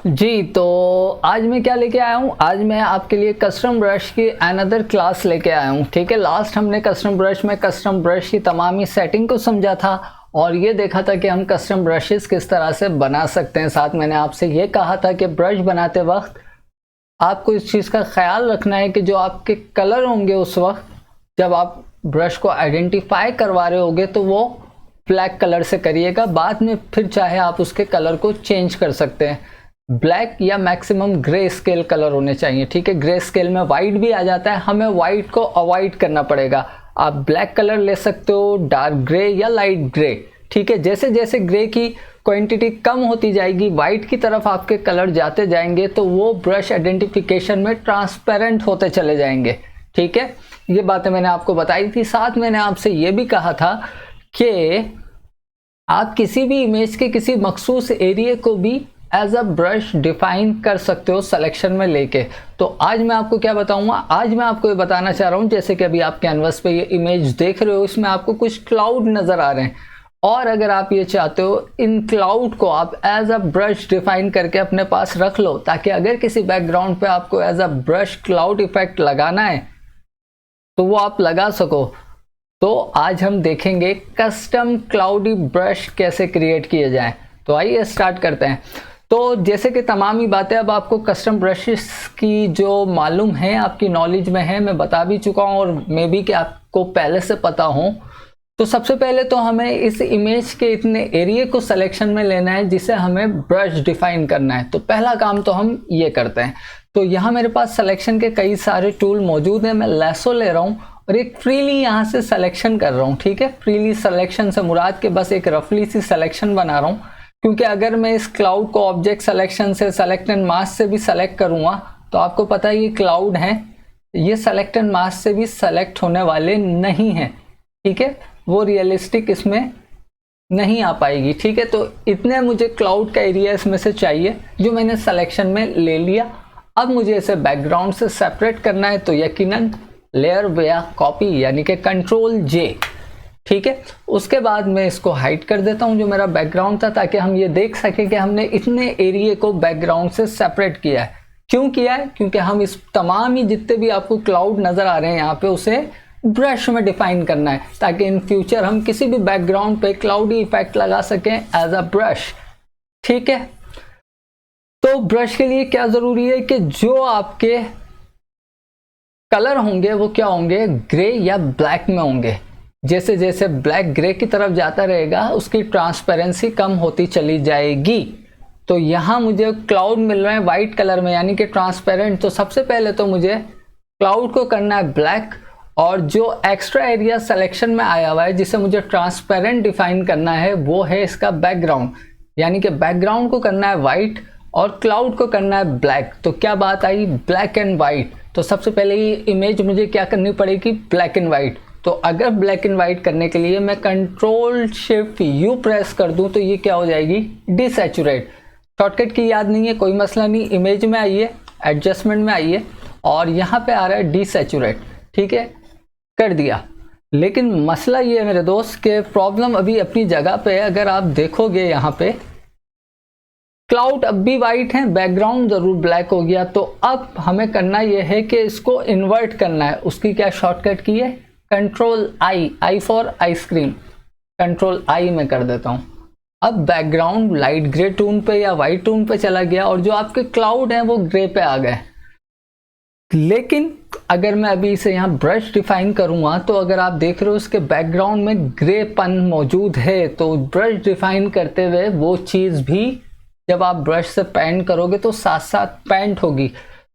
जी, तो आज मैं क्या लेके आया हूँ। आज मैं आपके लिए कस्टम ब्रश की अनदर क्लास लेके आया हूँ। ठीक है, लास्ट हमने कस्टम ब्रश में कस्टम ब्रश की तमाम ही सेटिंग को समझा था और ये देखा था कि हम कस्टम ब्रशेस किस तरह से बना सकते हैं। साथ मैंने आपसे ये कहा था कि ब्रश बनाते वक्त आपको इस चीज़ का ख्याल रखना है कि जो आपके कलर होंगे उस वक्त जब आप ब्रश को आइडेंटिफाई करवा रहे होगे तो वो ब्लैक कलर से करिएगा। बाद में फिर चाहे आप उसके कलर को चेंज कर सकते हैं। ब्लैक या मैक्सिमम ग्रे स्केल कलर होने चाहिए। ठीक है, ग्रे स्केल में वाइट भी आ जाता है, हमें वाइट को अवॉइड करना पड़ेगा। आप ब्लैक कलर ले सकते हो, डार्क ग्रे या लाइट ग्रे। ठीक है, जैसे जैसे ग्रे की क्वांटिटी कम होती जाएगी, वाइट की तरफ आपके कलर जाते जाएंगे तो वो ब्रश आइडेंटिफिकेशन में ट्रांसपेरेंट होते चले जाएंगे। ठीक है, ये बातें मैंने आपको बताई थी। साथ मैंने आपसे ये भी कहा था कि आप किसी भी इमेज के किसी मखसूस एरिया को भी एज अ ब्रश डिफाइन कर सकते हो सिलेक्शन में लेके। तो आज मैं आपको क्या बताऊंगा, आज मैं आपको ये बताना चाह रहा हूँ, जैसे कि अभी आप कैनवस पे ये इमेज देख रहे हो, इसमें आपको कुछ क्लाउड नज़र आ रहे हैं और अगर आप ये चाहते हो इन क्लाउड को आप एज अ ब्रश डिफाइन करके अपने पास रख लो, ताकि अगर किसी बैकग्राउंड पे आपको as a brush cloud effect लगाना है तो वो आप लगा सको। तो आज हम देखेंगे कस्टम क्लाउडी ब्रश कैसे क्रिएट किए जाएं। तो आइए स्टार्ट करते हैं। तो जैसे कि तमाम ही बातें अब आपको कस्टम ब्रशेस की जो मालूम है, आपकी नॉलेज में है, मैं बता भी चुका हूं और मे बी कि आपको पहले से पता हो। तो सबसे पहले तो हमें इस इमेज के इतने एरिया को सिलेक्शन में लेना है जिसे हमें ब्रश डिफाइन करना है। तो पहला काम तो हम ये करते हैं। तो यहाँ मेरे पास सिलेक्शन के कई सारे टूल मौजूद हैं। मैं लेसो ले रहा हूँ और एक फ्रीली यहाँ से सिलेक्शन कर रहा हूँ। ठीक है, फ्रीली सिलेक्शन से मुराद के बस एक रफली सी सिलेक्शन बना रहा हूँ, क्योंकि अगर मैं इस क्लाउड को ऑब्जेक्ट सिलेक्शन से सेलेक्ट एंड मास्क से भी सेलेक्ट करूँगा तो आपको पता है ये क्लाउड है, ये सेलेक्ट एंड मास्क से भी सेलेक्ट होने वाले नहीं हैं। ठीक है, वो रियलिस्टिक इसमें नहीं आ पाएगी। ठीक है, तो इतने मुझे क्लाउड का एरिया इसमें से चाहिए जो मैंने सिलेक्शन में ले लिया। अब मुझे इसे बैकग्राउंड से सेपरेट करना है, तो यकीनन लेयर या कॉपी यानी कि कंट्रोल जे। ठीक है, उसके बाद मैं इसको हाइड कर देता हूं जो मेरा बैकग्राउंड था, ताकि हम ये देख सकें कि हमने इतने एरिया को बैकग्राउंड से सेपरेट किया है। क्यों किया है? क्योंकि हम इस तमाम ही जितने भी आपको क्लाउड नज़र आ रहे हैं यहाँ पे उसे ब्रश में डिफाइन करना है, ताकि इन फ्यूचर हम किसी भी बैकग्राउंड पे क्लाउडी इफेक्ट लगा सकें एज अ ब्रश। ठीक है, तो ब्रश के लिए क्या ज़रूरी है कि जो आपके कलर होंगे वो क्या होंगे, ग्रे या ब्लैक में होंगे। जैसे जैसे ब्लैक ग्रे की तरफ जाता रहेगा उसकी ट्रांसपेरेंसी कम होती चली जाएगी। तो यहाँ मुझे क्लाउड मिल रहे हैं वाइट कलर में यानी कि ट्रांसपेरेंट। तो सबसे पहले तो मुझे क्लाउड को करना है ब्लैक, और जो एक्स्ट्रा एरिया सिलेक्शन में आया हुआ है जिसे मुझे ट्रांसपेरेंट डिफाइन करना है वो है इसका बैकग्राउंड, यानी कि बैकग्राउंड को करना है वाइट और क्लाउड को करना है ब्लैक। तो क्या बात आई, ब्लैक एंड वाइट। तो सबसे पहले ये इमेज मुझे क्या करनी पड़ेगी, ब्लैक एंड वाइट। तो अगर ब्लैक एंड वाइट करने के लिए मैं कंट्रोल शिफ्ट यू प्रेस कर दूं तो ये क्या हो जाएगी, डिसैचुरेट। शॉर्टकट की याद नहीं है, कोई मसला नहीं। इमेज में आइए, एडजस्टमेंट में आइए और यहाँ पे आ रहा है डिसैचुरेट। ठीक है, कर दिया। लेकिन मसला ये है मेरे दोस्त के प्रॉब्लम अभी अपनी जगह पे है। अगर आप देखोगे यहाँ पे क्लाउड अब भी वाइट है, बैकग्राउंड जरूर ब्लैक हो गया। तो अब हमें करना यह है कि इसको इन्वर्ट करना है। उसकी क्या शॉर्टकट की है, control I, I for ice cream, control I में कर देता हूं। अब बैकग्राउंड लाइट ग्रे टोन पे या वाइट टोन पे चला गया और जो आपके क्लाउड हैं वो ग्रे पे आ गए। लेकिन अगर मैं अभी इसे यहाँ ब्रश डिफाइन करूंगा तो अगर आप देख रहे हो उसके बैकग्राउंड में ग्रेपन मौजूद है, तो ब्रश डिफाइन करते हुए वो चीज़ भी जब आप ब्रश से पेंट करोगे तो साथ साथ पेंट होगी।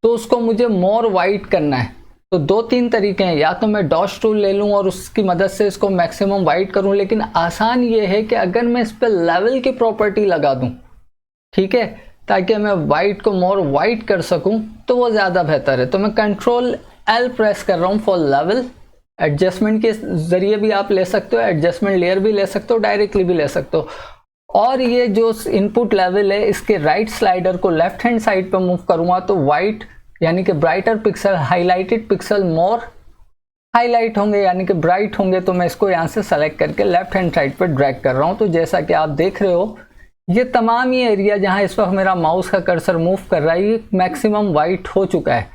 तो उसको मुझे मोर वाइट करना है। तो दो तीन तरीके हैं, या तो मैं डॉश टूल ले लूँ और उसकी मदद से इसको मैक्सिमम वाइट करूँ, लेकिन आसान ये है कि अगर मैं इस पर लेवल की प्रॉपर्टी लगा दूँ, ठीक है, ताकि मैं वाइट को मोर वाइट कर सकूँ, तो वो ज़्यादा बेहतर है। तो मैं कंट्रोल एल प्रेस कर रहा हूँ फॉर लेवल। एडजस्टमेंट के ज़रिए भी आप ले सकते हो, एडजस्टमेंट लेयर भी ले सकते हो, डायरेक्टली भी ले सकते हो। और ये जो इनपुट लेवल है इसके राइट स्लाइडर को लेफ्ट हैंड साइड पर मूव करूँगा तो वाइट यानी कि ब्राइटर पिक्सल, हाईलाइटेड पिक्सल मोर हाईलाइट होंगे यानी कि ब्राइट होंगे। तो मैं इसको यहाँ से सेलेक्ट करके लेफ्ट हैंड साइड पर ड्रैग कर रहा हूँ। तो जैसा कि आप देख रहे हो ये तमाम ही एरिया जहाँ इस वक्त मेरा माउस का कर्सर मूव कर रहा है ये मैक्सिमम वाइट हो चुका है।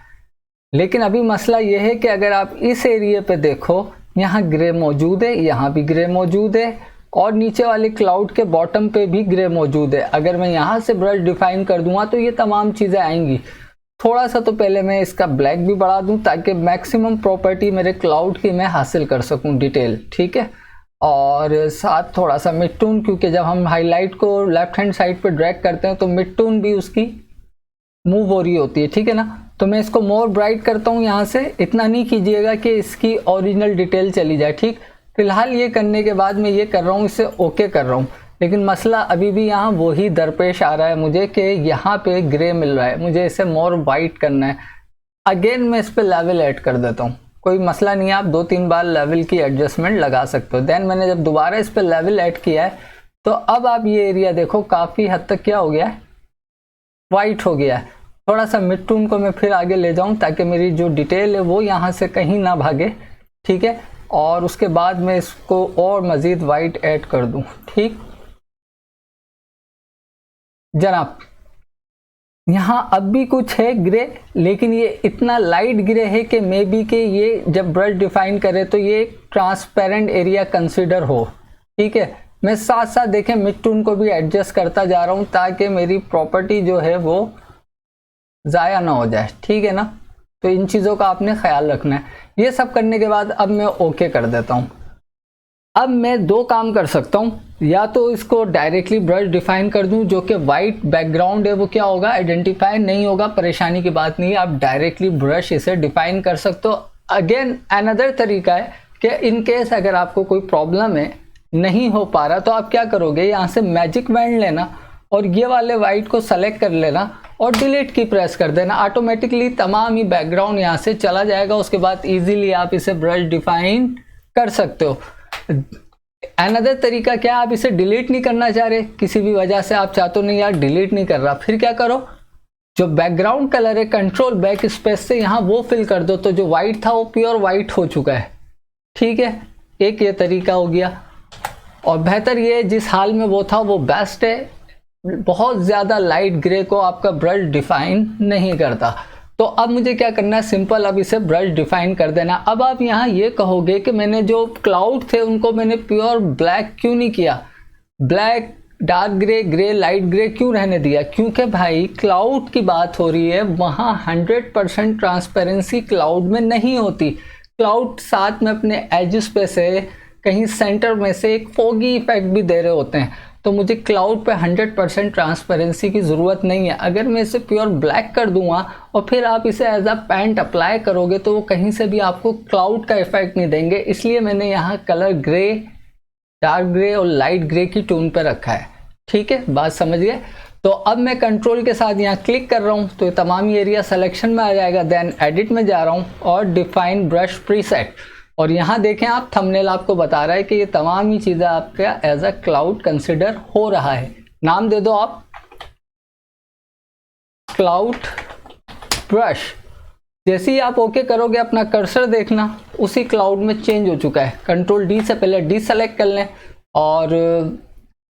लेकिन अभी मसला ये है कि अगर आप इस एरिया पे देखो यहाँ ग्रे मौजूद है, यहाँ भी ग्रे मौजूद है और नीचे वाले क्लाउड के बॉटम पे भी ग्रे मौजूद है। अगर मैं यहाँ से ब्रश डिफाइन कर दूंगा तो ये तमाम चीज़ें आएंगी। थोड़ा सा तो पहले मैं इसका ब्लैक भी बढ़ा दूं ताकि मैक्सिमम प्रॉपर्टी मेरे क्लाउड की मैं हासिल कर सकूं डिटेल, ठीक है। और साथ थोड़ा सा मिड टोन, क्योंकि जब हम हाईलाइट को लेफ्ट हैंड साइड पे ड्रैग करते हैं तो मिड टोन भी उसकी मूव हो रही होती है, ठीक है ना। तो मैं इसको मोर ब्राइट करता हूँ यहाँ से। इतना नहीं कीजिएगा कि इसकी ओरिजिनल डिटेल चली जाए, ठीक। फिलहाल ये करने के बाद मैं ये कर रहा हूँ, इसे ओके कर रहा हूँ। लेकिन मसला अभी भी यहाँ वही दरपेश आ रहा है मुझे कि यहाँ पे ग्रे मिल रहा है, मुझे इसे मोर वाइट करना है। अगेन मैं इस पर लेवल ऐड कर देता हूँ, कोई मसला नहीं है, आप 2-3 बार लेवल की एडजस्टमेंट लगा सकते हो। देन मैंने जब दोबारा इस पर लेवल ऐड किया है तो अब आप ये एरिया देखो काफ़ी हद तक क्या हो गया है, वाइट हो गया है। थोड़ा सा मिड टोन को मैं फिर आगे ले जाऊँ ताकि मेरी जो डिटेल है वो यहाँ से कहीं ना भागे, ठीक है। और उसके बाद मैं इसको और मज़ीद वाइट ऐड कर दूँ, ठीक जनाब। यहाँ अब भी कुछ है ग्रे, लेकिन ये इतना लाइट ग्रे है कि मे बी के ये जब ब्रश डिफाइन करे तो ये ट्रांसपेरेंट एरिया कंसिडर हो, ठीक है। मैं साथ साथ देखें मिड टोन को भी एडजस्ट करता जा रहा हूँ ताकि मेरी प्रॉपर्टी जो है वो ज़ाया ना हो जाए, ठीक है ना। तो इन चीज़ों का आपने ख्याल रखना है। ये सब करने के बाद अब मैं ओके कर देता हूँ। अब मैं दो काम कर सकता हूँ, या तो इसको डायरेक्टली ब्रश डिफाइन कर दूँ, जो कि वाइट बैकग्राउंड है वो क्या होगा, आइडेंटिफाई नहीं होगा, परेशानी की बात नहीं है, आप डायरेक्टली ब्रश इसे डिफाइन कर सकते हो। अगेन अनदर तरीका है कि इन केस अगर आपको कोई प्रॉब्लम है, नहीं हो पा रहा, तो आप क्या करोगे, यहाँ से मैजिक बैंड लेना और ये वाले वाइट को सेलेक्ट कर लेना और डिलीट की प्रेस कर देना। ऑटोमेटिकली तमाम ही बैकग्राउंड यहाँ से चला जाएगा। उसके बाद इजीली आप इसे ब्रश डिफाइन कर सकते हो। अनदर तरीका क्या, आप इसे डिलीट नहीं करना चाह रहे, किसी भी वजह से आप चाहते हो नहीं यार डिलीट नहीं कर रहा, फिर क्या करो, जो बैकग्राउंड कलर है कंट्रोल बैक स्पेस से यहाँ वो फिल कर दो, तो जो वाइट था वो प्योर वाइट हो चुका है, ठीक है। एक ये तरीका हो गया। और बेहतर ये जिस हाल में वो था वो बेस्ट है, बहुत ज़्यादा लाइट ग्रे को आपका ब्रश डिफाइन नहीं करता। तो अब मुझे क्या करना है, सिंपल अब इसे ब्रश डिफाइन कर देना। अब आप यहाँ ये कहोगे कि मैंने जो क्लाउड थे उनको मैंने प्योर ब्लैक क्यों नहीं किया, black dark grey grey light grey क्यों रहने दिया, क्योंकि भाई क्लाउड की बात हो रही है, वहाँ 100% ट्रांसपेरेंसी क्लाउड में नहीं होती। क्लाउड साथ में अपने एजेस पे से कहीं सेंटर में से एक फोगी इफेक्ट भी दे रहे होते हैं, तो मुझे क्लाउड पे 100% ट्रांसपेरेंसी की ज़रूरत नहीं है। अगर मैं इसे प्योर ब्लैक कर दूंगा और फिर आप इसे एज अ पेंट अप्लाई करोगे तो वो कहीं से भी आपको क्लाउड का इफेक्ट नहीं देंगे। इसलिए मैंने यहाँ कलर ग्रे, डार्क ग्रे और लाइट ग्रे की टोन पे रखा है, ठीक है, बात समझ गए। तो अब मैं कंट्रोल के साथ यहाँ क्लिक कर रहा हूँ तो तमाम एरिया सिलेक्शन में आ जाएगा। देन एडिट में जा रहा हूँ और डिफाइन ब्रश प्रीसेट, और यहाँ देखें आप थंबनेल आपको बता रहा है कि ये तमाम ही चीज़ें आपका एज अ क्लाउड कंसिडर हो रहा है। नाम दे दो आप क्लाउड ब्रश। जैसे ही आप ओके करोगे अपना कर्सर देखना उसी क्लाउड में चेंज हो चुका है। कंट्रोल डी से पहले डी सेलेक्ट कर लें और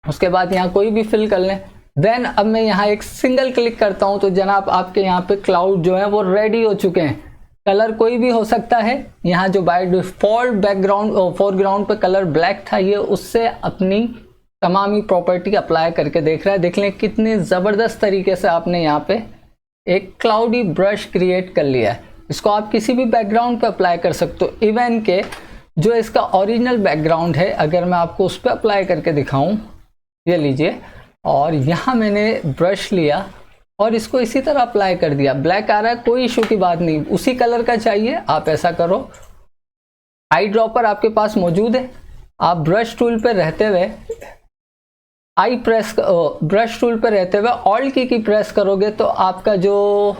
उसके बाद यहाँ कोई भी फिल कर लें। देन अब मैं यहाँ एक सिंगल क्लिक करता हूँ तो जनाब आपके यहाँ पे क्लाउड जो है वो रेडी हो चुके हैं। कलर कोई भी हो सकता है। यहाँ जो बाय डिफॉल्ट बैकग्राउंड फोरग्राउंड पे कलर ब्लैक था, ये उससे अपनी तमाम ही प्रॉपर्टी अप्लाई करके देख रहा है। देख लें कितनी ज़बरदस्त तरीके से आपने यहाँ पे एक क्लाउडी ब्रश क्रिएट कर लिया है। इसको आप किसी भी बैकग्राउंड पे अप्लाई कर सकते हो। इवन के जो इसका ओरिजिनल बैकग्राउंड है, अगर मैं आपको उस पर अप्लाई करके दिखाऊं, ये लीजिए, और यहाँ मैंने ब्रश लिया और इसको इसी तरह अप्लाई कर दिया। ब्लैक आ रहा है, कोई इशू की बात नहीं, उसी कलर का चाहिए आप ऐसा करो। आई ड्रॉपर आपके पास मौजूद है, आप ब्रश टूल पर रहते हुए ब्रश टूल पर रहते हुए ऑल्ट की प्रेस करोगे तो आपका जो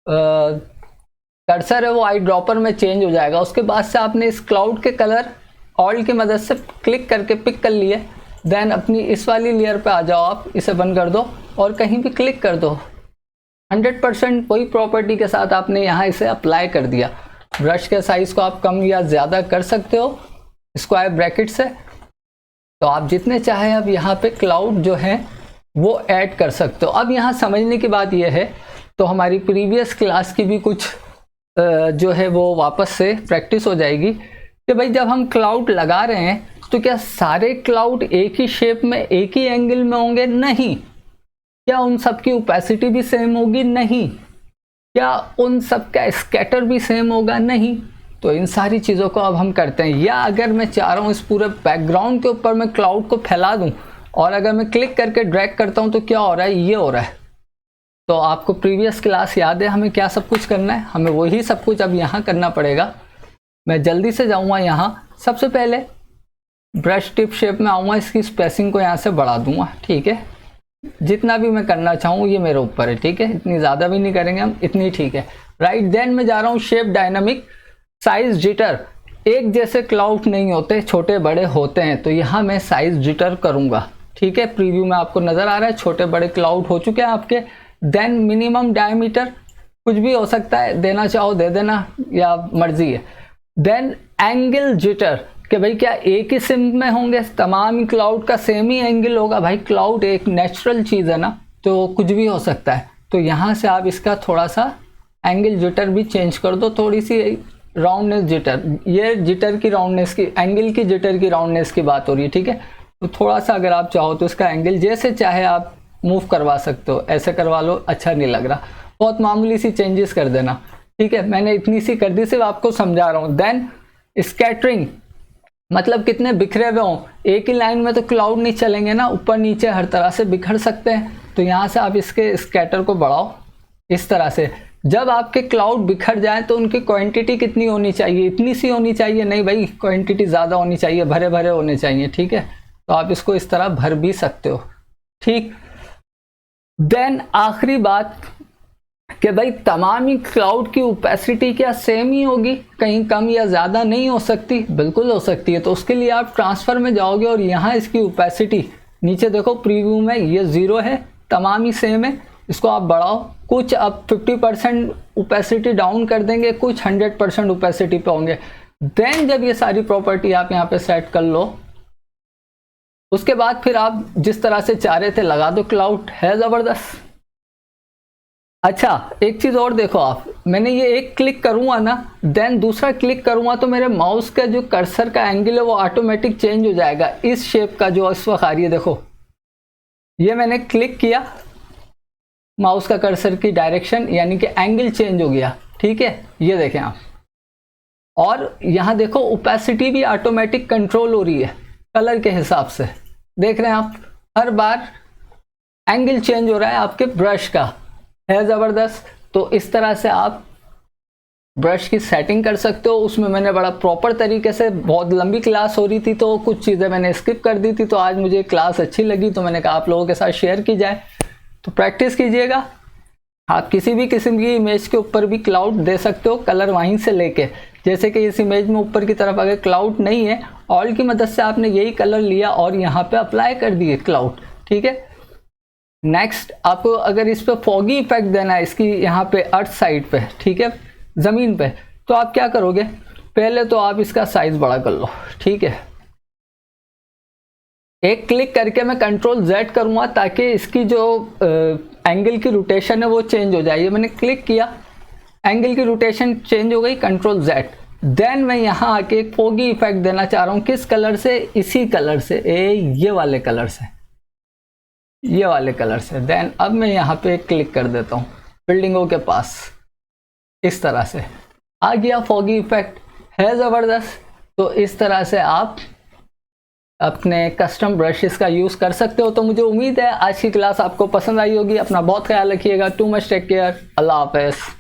कर्सर है वो आई ड्रॉपर में चेंज हो जाएगा। उसके बाद से आपने इस क्लाउड के कलर ऑल्ट की मदद से क्लिक करके पिक कर लिए। देन अपनी इस वाली लेयर पे आ जाओ, आप इसे बंद कर दो और कहीं भी क्लिक कर दो। 100% वही प्रॉपर्टी के साथ आपने यहाँ इसे अप्लाई कर दिया। ब्रश के साइज़ को आप कम या ज़्यादा कर सकते हो स्क्वायर ब्रैकेट से। तो आप जितने चाहें अब यहाँ पे क्लाउड जो है वो ऐड कर सकते हो। अब यहाँ समझने की बात यह है, तो हमारी प्रीवियस क्लास की भी कुछ जो है वो वापस से प्रैक्टिस हो जाएगी कि भाई जब हम क्लाउड लगा रहे हैं तो क्या सारे क्लाउड एक ही शेप में एक ही एंगल में होंगे? नहीं। क्या उन सब की ओपेसिटी भी सेम होगी? नहीं। क्या उन सब का स्कैटर भी सेम होगा? नहीं। तो इन सारी चीज़ों को अब हम करते हैं। या अगर मैं चाह रहा हूँ इस पूरे बैकग्राउंड के ऊपर मैं क्लाउड को फैला दूँ और अगर मैं क्लिक करके ड्रैग करता हूँ तो क्या हो रहा है? ये हो रहा है। तो आपको प्रीवियस क्लास याद है हमें क्या सब कुछ करना है? हमें वही सब कुछ अब यहाँ करना पड़ेगा। मैं जल्दी से जाऊँगा यहाँ। सबसे पहले ब्रश टिप शेप में आऊँगा, इसकी स्पेसिंग को यहाँ से बढ़ा दूँगा। ठीक है, जितना भी मैं करना चाहूँ ये मेरे ऊपर है। ठीक है, इतनी ज़्यादा भी नहीं करेंगे हम, इतनी ठीक है। राइट, देन मैं जा रहा हूँ शेप डायनामिक साइज जिटर। एक जैसे क्लाउड नहीं होते, छोटे बड़े होते हैं, तो यहाँ मैं साइज जिटर करूँगा। ठीक है, प्रीव्यू में आपको नज़र आ रहा है छोटे बड़े क्लाउड हो चुके हैं आपके। देन मिनिमम डायमीटर कुछ भी हो सकता है, देना चाहो दे देना या मर्जी है। देन एंगल जिटर कि भाई क्या एक ही सिम में होंगे? तमाम ही क्लाउड का सेम ही एंगल होगा? भाई क्लाउड एक नेचुरल चीज़ है ना, तो कुछ भी हो सकता है। तो यहाँ से आप इसका थोड़ा सा एंगल जिटर भी चेंज कर दो, थोड़ी सी राउंडनेस जिटर। ये जिटर की राउंडनेस की, एंगल की जिटर की राउंडनेस की बात हो रही है। ठीक है, तो थोड़ा सा अगर आप चाहो तो इसका एंगल जैसे चाहे आप मूव करवा सकते हो, ऐसे करवा लो, अच्छा नहीं लग रहा, बहुत मामूली सी चेंजेस कर देना। ठीक है, मैंने इतनी सी कर दी, सिर्फ आपको समझा रहा हूँ। देन स्कैटरिंग मतलब कितने बिखरे हुए हों, एक ही लाइन में तो क्लाउड नहीं चलेंगे ना, ऊपर नीचे हर तरह से बिखर सकते हैं। तो यहाँ से आप इसके स्कैटर को बढ़ाओ इस तरह से। जब आपके क्लाउड बिखर जाए तो उनकी क्वांटिटी कितनी होनी चाहिए? इतनी सी होनी चाहिए? नहीं भाई, क्वांटिटी ज़्यादा होनी चाहिए, भरे भरे होने चाहिए। ठीक है, तो आप इसको इस तरह भर भी सकते हो। ठीक, देन आखिरी बात कि भाई तमाम ही क्लाउड की ओपेसिटी क्या सेम ही होगी? कहीं कम या ज़्यादा नहीं हो सकती? बिल्कुल हो सकती है। तो उसके लिए आप ट्रांसफ़र में जाओगे और यहाँ इसकी ओपेसिटी नीचे देखो प्रीव्यू में ये 0 है, तमाम ही सेम है, इसको आप बढ़ाओ। कुछ अब 50% ओपेसिटी डाउन कर देंगे, कुछ 100% ओपेसिटी पे होंगे। देन जब ये सारी प्रॉपर्टी आप यहाँ पे सेट कर लो, उसके बाद फिर आप जिस तरह से चाह रहे थे लगा दो, क्लाउड है ज़बरदस्त। अच्छा, एक चीज़ और देखो आप, मैंने ये एक क्लिक करूँगा ना, देन दूसरा क्लिक करूँगा तो मेरे माउस का जो कर्सर का एंगल है वो ऑटोमेटिक चेंज हो जाएगा। इस शेप का जो इस वक्त आ रही है, देखो ये मैंने क्लिक किया, माउस का कर्सर की डायरेक्शन यानी कि एंगल चेंज हो गया। ठीक है, ये देखें आप, और यहाँ देखो ओपेसिटी भी ऑटोमेटिक कंट्रोल हो रही है कलर के हिसाब से। देख रहे हैं आप, हर बार एंगल चेंज हो रहा है आपके ब्रश का, है ज़बरदस्त। तो इस तरह से आप ब्रश की सेटिंग कर सकते हो। उसमें मैंने बड़ा प्रॉपर तरीके से, बहुत लंबी क्लास हो रही थी तो कुछ चीज़ें मैंने स्किप कर दी थी, तो आज मुझे क्लास अच्छी लगी तो मैंने कहा आप लोगों के साथ शेयर की जाए। तो प्रैक्टिस कीजिएगा। आप किसी भी किस्म की इमेज के ऊपर भी क्लाउड दे सकते हो, कलर वहीं से लेके। जैसे कि इस इमेज में ऊपर की तरफ अगर क्लाउड नहीं है, ऑल की मदद से आपने यही कलर लिया और यहाँ पे अप्लाई कर दिए क्लाउड। ठीक है, नेक्स्ट आपको अगर इस पे फॉगी इफेक्ट देना है, इसकी यहाँ पे अर्थ साइड पे, ठीक है, ज़मीन पे, तो आप क्या करोगे? पहले तो आप इसका साइज बड़ा कर लो। ठीक है, एक क्लिक करके मैं कंट्रोल Z करूँगा ताकि इसकी जो एंगल की रोटेशन है वो चेंज हो जाए। मैंने क्लिक किया, एंगल की रोटेशन चेंज हो गई, कंट्रोल Z। देन मैं यहाँ आके एक फॉगी इफेक्ट देना चाह रहा हूँ। किस कलर से? इसी कलर से, ये वाले कलर से, ये वाले कलर से। देन अब मैं यहाँ पे क्लिक कर देता हूँ बिल्डिंगों के पास, इस तरह से आ गया फॉगी इफेक्ट, है ज़बरदस्त। तो इस तरह से आप अपने कस्टम ब्रशेस का यूज़ कर सकते हो। तो मुझे उम्मीद है आज की क्लास आपको पसंद आई होगी। अपना बहुत ख्याल रखिएगा। Too much take care. अल्लाह हाफ़िज़।